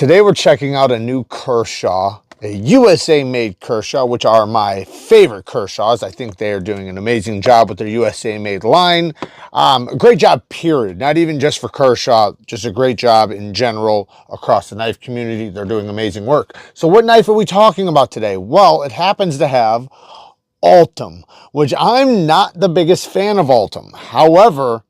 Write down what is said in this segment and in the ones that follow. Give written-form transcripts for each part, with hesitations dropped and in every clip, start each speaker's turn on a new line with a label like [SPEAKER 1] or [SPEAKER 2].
[SPEAKER 1] Today we're checking out a new Kershaw, a USA-made Kershaw, which are my favorite Kershaws. I think they are doing an amazing job with their USA-made line. A great job, period. Not even just for Kershaw, just a great job in general across the knife community. They're doing amazing work. So what knife are we talking about today? Well, it happens to have Ultem, which I'm not the biggest fan of Ultem. However,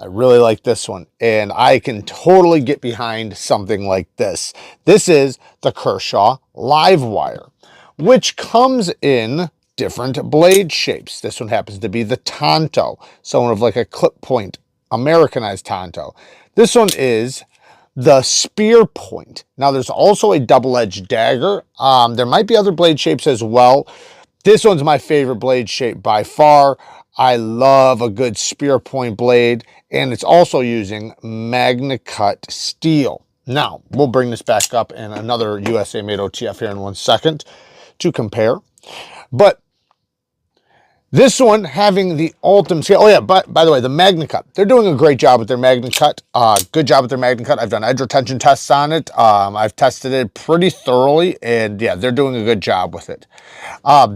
[SPEAKER 1] I really like this one, and I can totally get behind something like this. This is the Kershaw Livewire, which comes in different blade shapes. This one happens to be the Tonto, somewhat of like a clip point, Americanized Tonto. This one is the Spear Point. Now, there's also a double-edged dagger. There might be other blade shapes as well. This one's my favorite blade shape by far. I love a good spear point blade, and it's also using MagnaCut steel. Now, we'll bring this back up in another USA made OTF here in 1 second to compare. But this one having the Ultem scale. Oh yeah, but by the way, the MagnaCut. They're doing a great job with their MagnaCut. Good job with their MagnaCut. I've done edge retention tests on it. I've tested it pretty thoroughly, and yeah, they're doing a good job with it.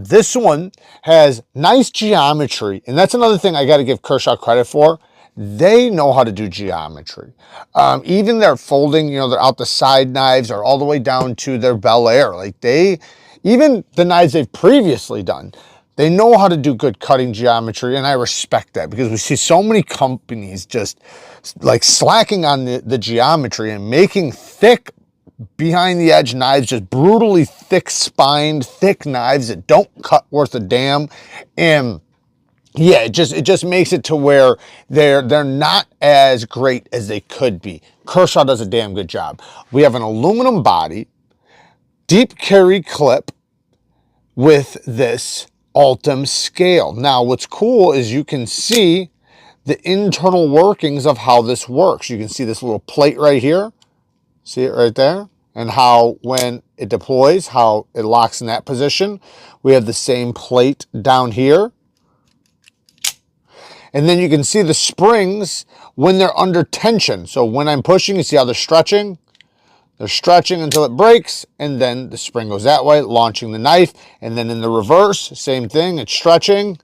[SPEAKER 1] This one has nice geometry, and that's another thing I got to give Kershaw credit for. They know how to do geometry. Even their folding, you know, they're out the side knives or all the way down to their Bel Air. Like even the knives they've previously done, they know how to do good cutting geometry, and I respect that because we see so many companies just like slacking on the geometry and making thick behind the edge knives, just brutally thick spined, thick knives that don't cut worth a damn. And yeah, it just makes it to where they're not as great as they could be. Kershaw does a damn good job. We have an aluminum body, deep carry clip with this Ultem scale. Now, what's cool is you can see the internal workings of how this works. You can see this little plate right here. See it right there? And how when it deploys, how it locks in that position. We have the same plate down here. And then you can see the springs when they're under tension. So when I'm pushing, you see how they're stretching? They're stretching until it breaks, and then the spring goes that way, launching the knife. And then in the reverse, same thing, it's stretching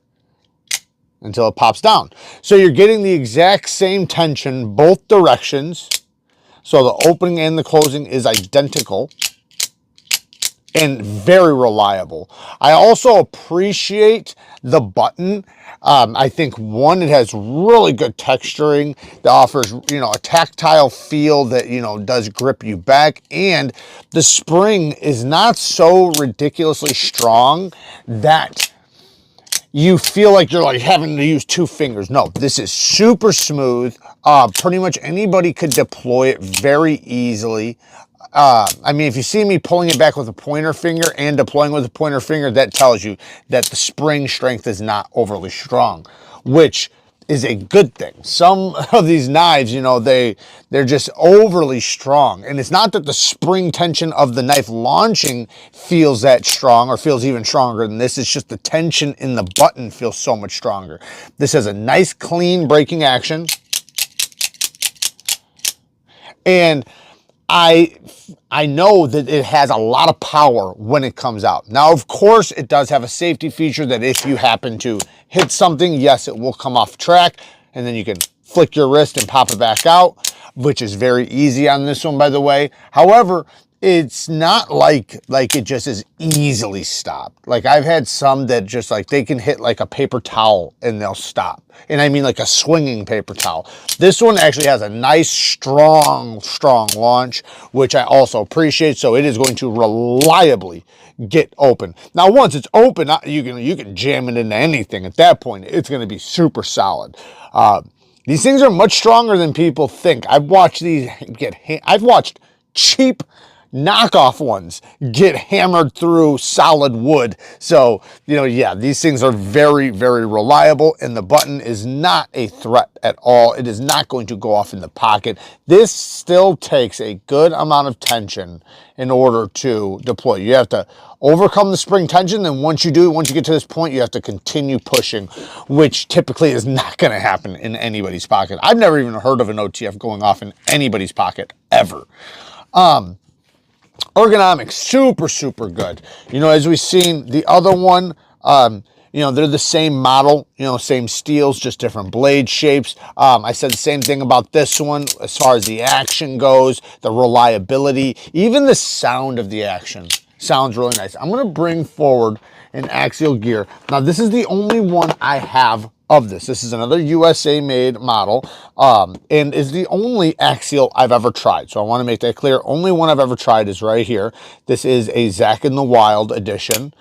[SPEAKER 1] until it pops down. So you're getting the exact same tension both directions. So the opening and the closing is identical and very reliable. I also appreciate the button. I think one, it has really good texturing that offers, you know, a tactile feel that, you know, does grip you back. And the spring is not so ridiculously strong that you feel like you're like having to use 2 fingers. No, this is super smooth. Pretty much anybody could deploy it very easily. I mean, if you see me pulling it back with a pointer finger and deploying with a pointer finger, that tells you that the spring strength is not overly strong, which is a good thing. Some of these knives, you know, they're just overly strong. And it's not that the spring tension of the knife launching feels that strong or feels even stronger than this. It's just the tension in the button feels so much stronger. This has a nice, clean braking action. And I know that it has a lot of power when it comes out. Now, of course, it does have a safety feature that if you happen to hit something, yes, it will come off track, and then you can flick your wrist and pop it back out, which is very easy on this one, by the way. However, it's not like it just is easily stopped. Like I've had some that just like they can hit like a paper towel and they'll stop. And I mean like a swinging paper towel. This one actually has a nice, strong launch, which I also appreciate. So it is going to reliably get open. Now, once it's open, you can jam it into anything. At that point, it's going to be super solid. These things are much stronger than people think. I've watched cheap knockoff ones get hammered through solid wood. So, you know, yeah, these things are very, very reliable, and the button is not a threat at all. It is not going to go off in the pocket. This still takes a good amount of tension in order to deploy. You have to overcome the spring tension, then once you get to this point, you have to continue pushing, which typically is not going to happen in anybody's pocket. I've never even heard of an OTF going off in anybody's pocket, ever. Ergonomics, super good. You know, as we've seen the other one, you know, they're the same model, you know, same steels, just different blade shapes. I said the same thing about this one as far as the action goes, the reliability, even the sound of the action sounds really nice. I'm going to bring forward an Axial gear. Now, this is the only one I have of this. This is another USA made model, and is the only Axial I've ever tried. So I want to make that clear. Only one I've ever tried is right here. This is a Zach in the Wild edition.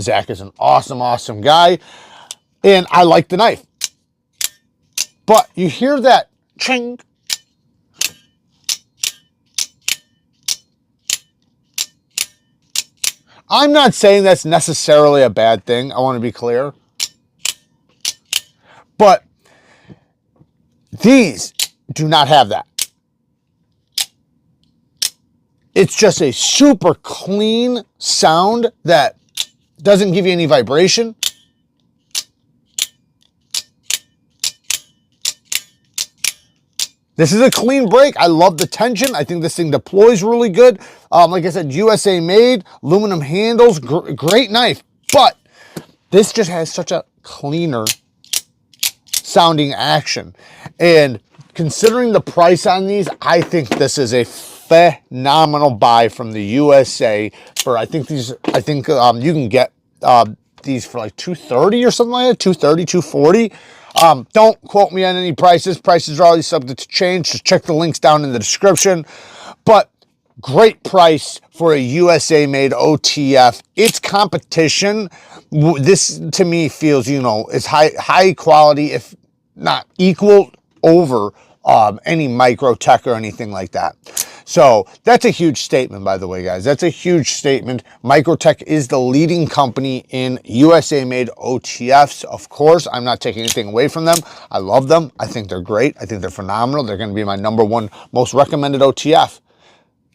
[SPEAKER 1] Zach is an awesome guy, and I like the knife. But you hear that ching. I'm not saying that's necessarily a bad thing. I want to be clear. But these do not have that. It's just a super clean sound that doesn't give you any vibration. This is a clean break. I love the tension. I think this thing deploys really good. Like I said, USA made, aluminum handles, great knife. But this just has such a cleaner sounding action. And considering the price on these, I think this is a phenomenal buy from the USA for, I think you can get these for like $230 or something like that, $230, $240. Don't quote me on any prices. Prices are always subject to change. Just check the links down in the description. But great price for a USA made OTF. Its competition, this to me feels, you know, is high quality, if not equal over any Microtech or anything like that. So that's a huge statement, by the way, guys. That's a huge statement. Microtech is the leading company in USA made OTFs. Of course, I'm not taking anything away from them. I love them. I think they're great. I think they're phenomenal. They're going to be my #1 most recommended OTF.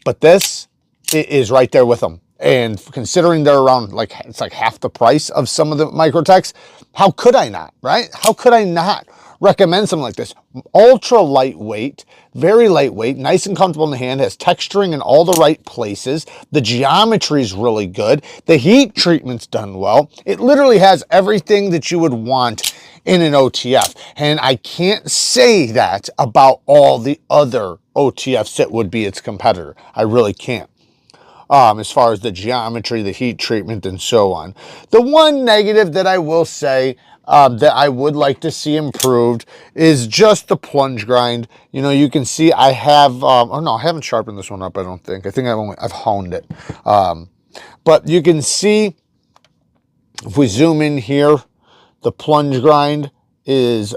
[SPEAKER 1] But this is right there with them. And considering they're around, like, it's like half the price of some of the Microtechs, how could I not, right? How could I not recommend something like this? Ultra lightweight, very lightweight, nice and comfortable in the hand, has texturing in all the right places. The geometry is really good. The heat treatment's done well. It literally has everything that you would want in an OTF. And I can't say that about all the other OTFs that would be its competitor. I really can't. As far as the geometry, the heat treatment, and so on. The one negative that I will say that I would like to see improved is just the plunge grind. You know, you can see I have, oh no, I haven't sharpened this one up, I don't think. I think I've honed it. But you can see, if we zoom in here, the plunge grind is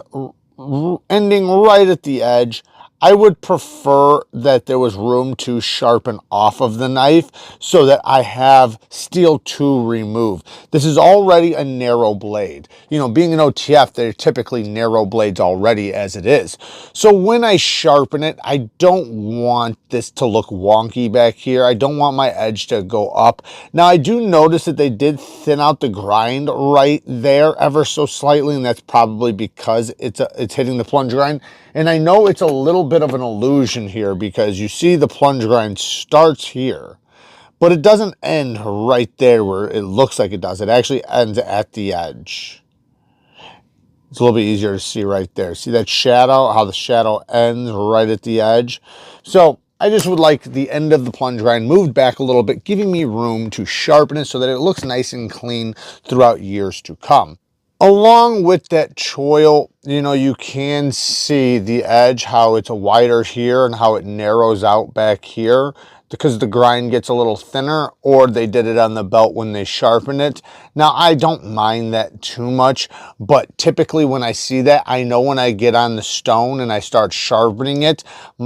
[SPEAKER 1] ending right at the edge. I would prefer that there was room to sharpen off of the knife so that I have steel to remove. This is already a narrow blade. You know, being an OTF, they're typically narrow blades already as it is. So when I sharpen it, I don't want this to look wonky back here. I don't want my edge to go up. Now, I do notice that they did thin out the grind right there ever so slightly, and that's probably because it's hitting the plunge grind. And I know it's a little bit of an illusion here because you see the plunge grind starts here, but it doesn't end right there where it looks like it does. It actually ends at the edge. It's a little bit easier to see right there. See that shadow, how the shadow ends right at the edge? So I just would like the end of the plunge grind moved back a little bit, giving me room to sharpen it so that it looks nice and clean throughout years to come. Along with that choil, you know, you can see the edge, how it's wider here and how it narrows out back here because the grind gets a little thinner, or they did it on the belt when they sharpened it. Now, I don't mind that too much, but typically when I see that, I know when I get on the stone and I start sharpening it,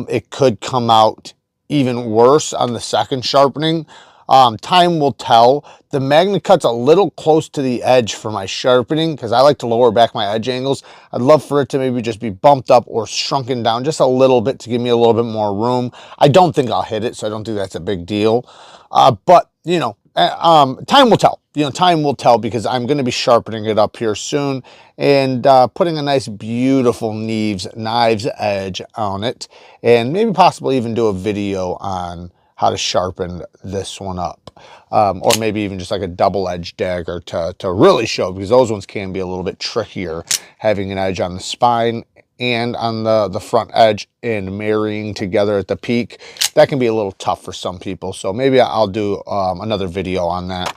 [SPEAKER 1] it could come out even worse on the second sharpening. Time will tell. The MagnaCut's a little close to the edge for my sharpening because I like to lower back my edge angles. I'd love for it to maybe just be bumped up or shrunken down just a little bit to give me a little bit more room. I don't think I'll hit it, so I don't think that's a big deal. But, you know, time will tell. You know, time will tell because I'm going to be sharpening it up here soon and putting a nice, beautiful knives edge on it, and maybe possibly even do a video on how to sharpen this one up. Or maybe even just like a double-edged dagger to really show, because those ones can be a little bit trickier, having an edge on the spine and on the front edge and marrying together at the peak. That can be a little tough for some people, so maybe I'll do another video on that.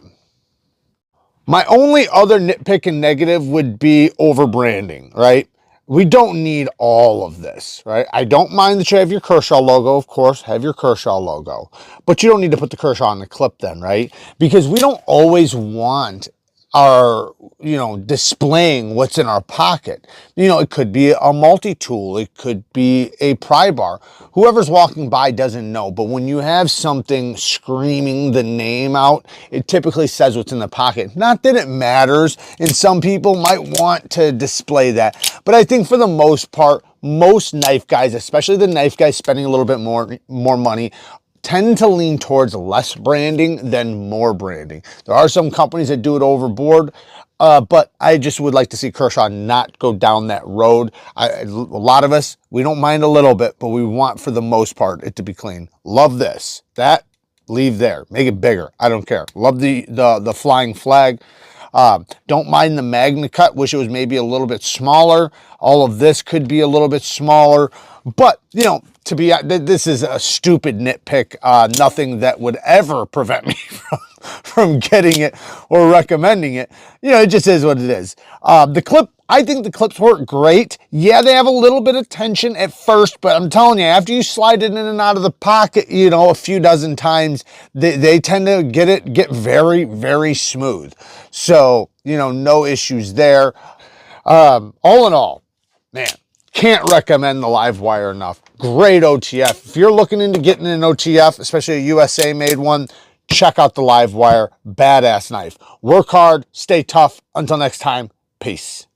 [SPEAKER 1] My only other nitpick and negative would be over branding, right? We don't need all of this, right? I don't mind that you have your Kershaw logo, of course, have your Kershaw logo, but you don't need to put the Kershaw on the clip then, right? Because we don't always want our, displaying what's in our pocket. It could be a multi-tool, it could be a pry bar. Whoever's walking by doesn't know, but when you have something screaming the name out, it typically says what's in the pocket. Not that it matters, and some people might want to display that, but I think for the most part, most knife guys, especially the knife guys spending a little bit more money, tend to lean towards less branding than more branding. There are some companies that do it overboard, but I just would like to see Kershaw not go down that road. A lot of us, we don't mind a little bit, but we want, for the most part, it to be clean. Love this. That, leave there. Make it bigger. I don't care. Love the flying flag. Don't mind the Magna Cut. Wish it was maybe a little bit smaller. All of this could be a little bit smaller. But, this is a stupid nitpick. Nothing that would ever prevent me from getting it or recommending it. It just is what it is. The clip, I think the clips work great. Yeah, they have a little bit of tension at first, but I'm telling you, after you slide it in and out of the pocket, a few dozen times, they tend to get very, very smooth. So, no issues there. All in all, man, can't recommend the Livewire enough. Great OTF. If you're looking into getting an OTF, especially a USA made one, check out the Livewire. Badass knife. Work hard, stay tough. Until next time, peace.